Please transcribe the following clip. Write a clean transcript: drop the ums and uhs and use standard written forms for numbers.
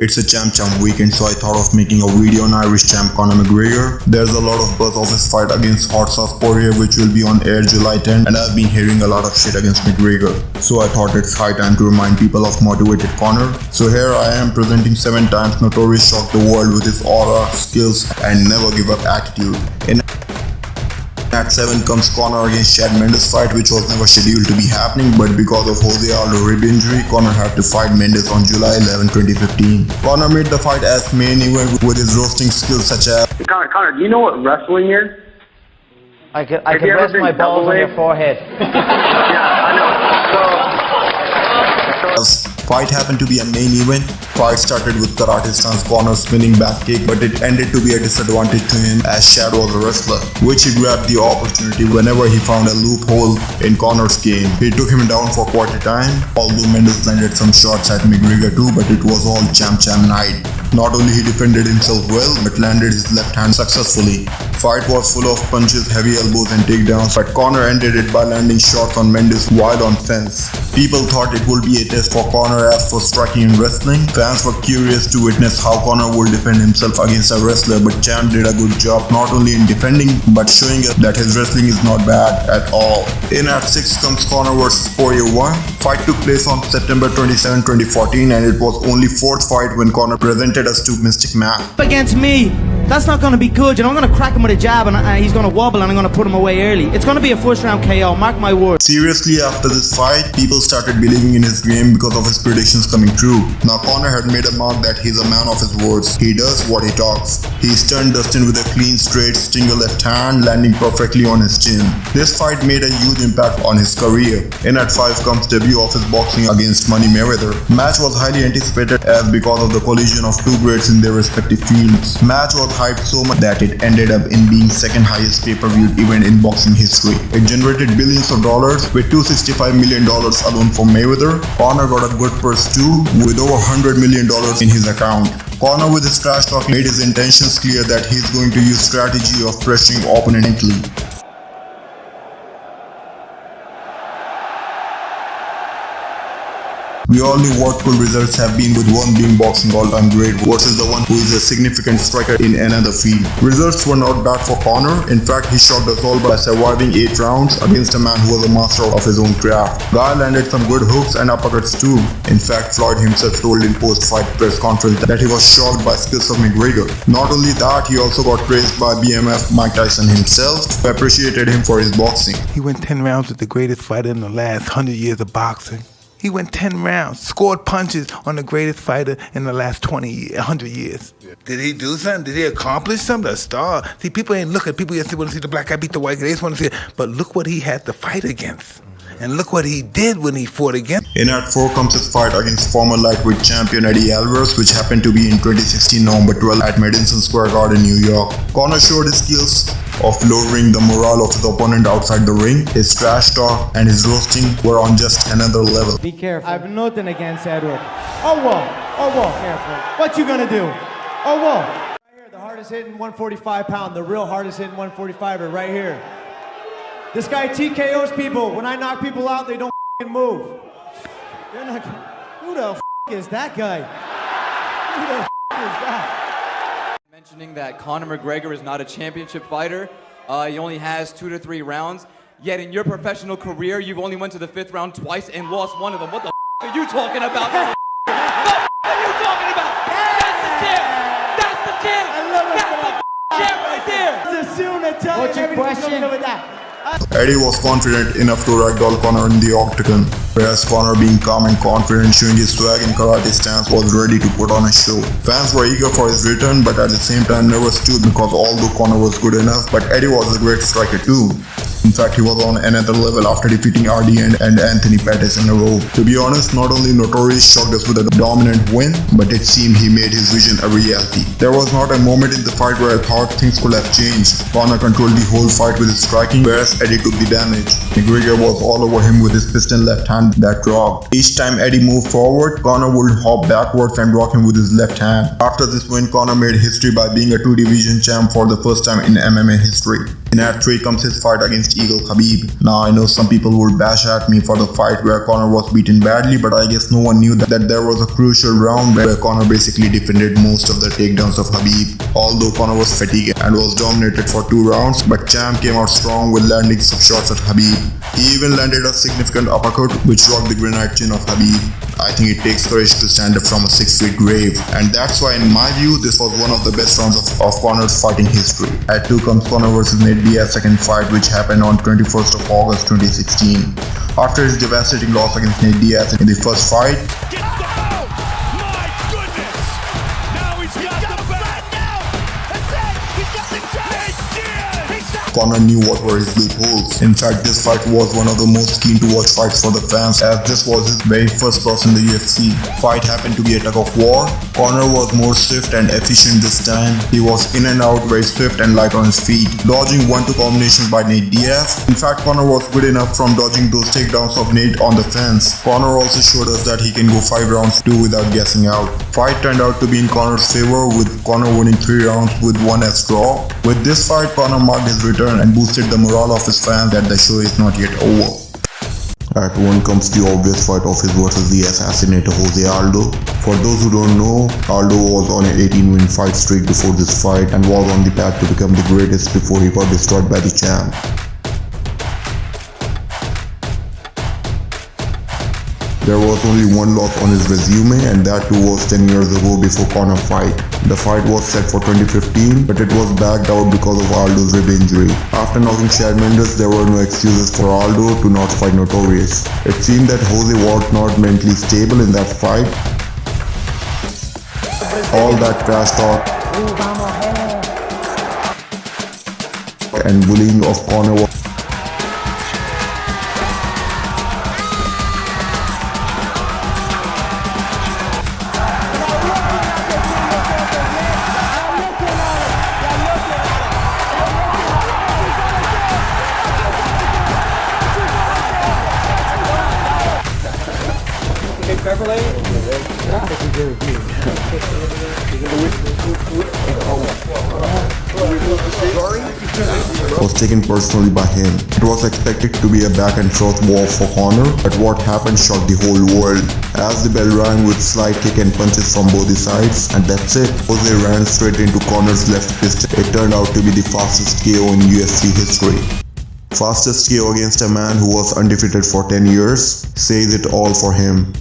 It's a champ weekend, so I thought of making a video on Irish champ Conor McGregor. There's a lot of buzz of his fight against hot sauce Poirier, which will be on air July 10, and I've been hearing a lot of shit against McGregor. So I thought it's high time to remind people of motivated Conor. So here I am presenting 7 times notorious shock the world with his aura, skills, and never give up attitude. At 7 comes Conor against Mendes fight, which was never scheduled to be happening, but because of JoseAldo rib injury, Conor had to fight Mendes on July 11, 2015. Conor made the fight as main event with his roasting skills such as Conor, do you know what wrestling is? I can rest my balls on your forehead. Yeah, I know. Fight happened to be a main event. Fight started with karate stance Conor spinning back kick, but it ended to be a disadvantage to him as Shad was a wrestler, which he grabbed the opportunity whenever he found a loophole in Conor's game. He took him down for quite a time, although Mendes landed some shots at McGregor too, but it was all champ night. Not only he defended himself well, but landed his left hand successfully. Fight was full of punches, heavy elbows and takedowns, but Conor ended it by landing shots on Mendes while on fence. People thought it would be a test for Conor as for striking in wrestling. Fans were curious to witness how Conor would defend himself against a wrestler, but Champ did a good job not only in defending but showing us that his wrestling is not bad at all. In at 6 comes Conor vs Poirier 1. Fight took place on September 27, 2014, and it was only 4th fight when Conor presented us to Mystic Man. Against me, that's not going to be good. I'm going to crack him with a jab and he's going to wobble and I'm going to put him away early. It's going to be a first round KO, mark my words. Seriously, after this fight, people started believing in his game because of his predictions coming true. Now Conor had made a mark that he's a man of his words. He does what he talks. He stunned Dustin with a clean straight stinger left hand, landing perfectly on his chin. This fight made a huge impact on his career. In at 5 comes debut of his boxing against Mayweather. Match was highly anticipated as because of the collision of 2 greats in their respective fields. Match was hyped so much that it ended up in being 2nd highest pay-per-view event in boxing history. It generated billions of dollars with $265 million alone for Mayweather. Conor got a good purse too, with over $100 million in his account. Conor with his trash talk made his intentions clear that he's going to use strategy of pressuring opponent mentally. We all knew what cool results have been, with one being boxing all-time great versus the one who is a significant striker in another field. Results were not bad for Conor. In fact, he shocked us all by surviving 8 rounds against a man who was a master of his own craft. Guy landed some good hooks and uppercuts too. In fact, Floyd himself told in post-fight press conference that he was shocked by skills of McGregor. Not only that, he also got praised by BMF Mike Tyson himself, who appreciated him for his boxing. He went 10 rounds with the greatest fighter in the last 100 years of boxing. He went 10 rounds, scored punches on the greatest fighter in the last 100 years. Did he do something? Did he accomplish something? A star? See, people ain't looking. People just want to see the black guy beat the white guy. They just want to see it. But look what he had to fight against. And look what he did when he fought against. In at 4 comes his fight against former lightweight champion Alvarez, which happened to be in 2016 November 12 at Madison Square Garden, New York. Conor showed his skills of lowering the morale of his opponent outside the ring. His trash talk and his roasting were on just another level. Be careful. I have nothing against Edward. Oh, whoa. Oh, whoa. Careful. What you gonna do? Oh, whoa. Right here, the hardest hitting 145 pound, the real hardest hitting 145er right here. This guy TKOs people. When I knock people out, they don't move. You're not. Who the is that guy? Who the is that? Mentioning that Conor McGregor is not a championship fighter. He only has 2 to 3 rounds. Yet in your professional career, you've only went to the 5th round twice and lost 1 of them. What the are you talking about? What are you talking about? That's the champ. That's the champ. I love it. That's the champ right there. Just soon to tell What's your question? with that. Eddie was confident enough to ragdoll Conor in the octagon, whereas Conor, being calm and confident, showing his swag in karate stance, was ready to put on a show. Fans were eager for his return, but at the same time nervous too, because although Conor was good enough, but Eddie was a great striker too. In fact, he was on another level after defeating RD and Anthony Pettis in a row. To be honest, not only Notorious shocked us with a dominant win, but it seemed he made his vision a reality. There was not a moment in the fight where I thought things could have changed. Conor controlled the whole fight with his striking, whereas Eddie took the damage. McGregor was all over him with his piston left hand that rocked. Each time Eddie moved forward, Conor would hop backwards and rock him with his left hand. After this win, Conor made history by being a 2-division champ for the first time in MMA history. In Act 3 comes his fight against Eagle Khabib. Now I know some people would bash at me for the fight where Conor was beaten badly, but I guess no one knew that there was a crucial round where Conor basically defended most of the takedowns of Khabib. Although Conor was fatigued and was dominated for 2 rounds, but Champ came out strong with landing some shots at Khabib. He even landed a significant uppercut which rocked the granite chin of Khabib. I think it takes courage to stand up from a 6-feet grave, and that's why in my view this was one of the best rounds of Conor's fighting history. At 2 comes Conor vs NateDiaz second fight, which happened on 21st of August 2016. After his devastating loss against NateDiaz in the first fight, Conor knew what were his loopholes. In fact, this fight was one of the most keen to watch fights for the fans, as this was his very first loss in the UFC. Fight happened to be a tug of war. Conor was more swift and efficient this time. He was in and out, very swift and light on his feet, dodging 1-2 combinations by NateDiaz. In fact, Conor was good enough from dodging those takedowns of Nate on the fence. Conor also showed us that he can go 5 rounds too without gassing out. Fight turned out to be in Conor's favor, with Conor winning 3 rounds with 1 as draw. With this fight, Conor marked his return and boosted the morale of his fans that the show is not yet over. At 1 comes the obvious fight of his versus the assassinator JoseAldo. For those who don't know, Aldo was on an 18-win fight streak before this fight and was on the path to become the greatest before he got destroyed by the champ. There was only 1 loss on his resume, and that too was 10 years ago before Conor fight. The fight was set for 2015, but it was backed out because of Aldo's rib injury. After knocking Mendes, there were no excuses for Aldo to not fight Notorious. It seemed that Jose was not mentally stable in that fight. All that trash talk and bullying of Conor was taken personally by him. It was expected to be a back and forth war for Conor, but what happened shocked the whole world, as the bell rang with slide kick and punches from both the sides, and that's it. Jose ran straight into Conor's left fist. It turned out to be the fastest KO in UFC history. Fastest KO against a man who was undefeated for 10 years says it all for him.